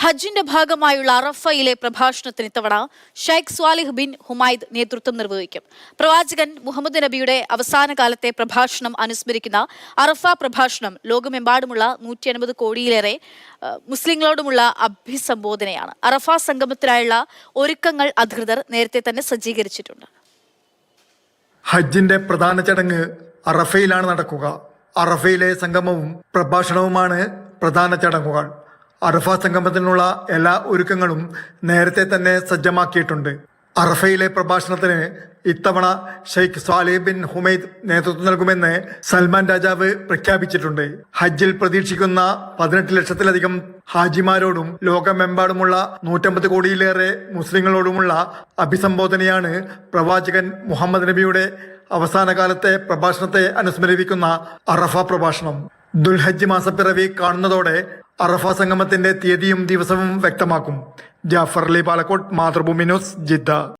ഹജ്ജിന്റെ ഭാഗമായുള്ള അറഫയിലെ പ്രഭാഷണത്തിന് ഇത്തവണ ഷെയ്ഖ് സ്വാലിഹ് ബിൻ ഹുമൈദ് നേതൃത്വം നിർവഹിക്കും. പ്രവാചകൻ മുഹമ്മദ് നബിയുടെ അവസാന കാലത്തെ പ്രഭാഷണം അനുസ്മരിക്കുന്ന അറഫ പ്രഭാഷണം ലോകമെമ്പാടുമുള്ള 150 കോടിയിലേറെ മുസ്ലിങ്ങളോടുമുള്ള അഭിസംബോധനയാണ്. അറഫ സംഗമത്തിനായുള്ള ഒരുക്കങ്ങൾ അധികൃതർ നേരത്തെ തന്നെ സജ്ജീകരിച്ചിട്ടുണ്ട്. ഹജ്ജിന്റെ പ്രധാന ചടങ്ങ് അറഫയിലാണ് നടക്കുക. അറഫയിലെ സംഗമവും പ്രഭാഷണവുമാണ് പ്രധാന ചടങ്ങുകൾ. അറഫ സംഗമത്തിനുള്ള എല്ലാ ഒരുക്കങ്ങളും നേരത്തെ തന്നെ സജ്ജമാക്കിയിട്ടുണ്ട്. അറഫയിലെ പ്രഭാഷണത്തിന് ഇത്തവണ ഷെയ്ഖ് സ്വാലിഹ് ബിൻ ഹുമൈദ് നേതൃത്വം നൽകുമെന്ന് സൽമാൻ രാജാവ് പ്രഖ്യാപിച്ചിട്ടുണ്ട്. ഹജ്ജിൽ പ്രതീക്ഷിക്കുന്ന 18 ലക്ഷത്തിലധികം ഹാജിമാരോടും ലോകമെമ്പാടുമുള്ള 150 കോടിയിലേറെ മുസ്ലിങ്ങളോടുമുള്ള അഭിസംബോധനയാണ് പ്രവാചകൻ മുഹമ്മദ് നബിയുടെ അവസാന കാലത്തെ പ്രഭാഷണത്തെ അനുസ്മരിപ്പിക്കുന്ന അറഫ പ്രഭാഷണം. ദുൽഹജ്ജ് മാസപ്പിറവി കാണുന്നതോടെ അറഫ സംഗമത്തിന്റെ തീയതിയും ദിവസവും വ്യക്തമാക്കും. Jafar Ali Palakkode, Mathrubhumi news, Jeddah.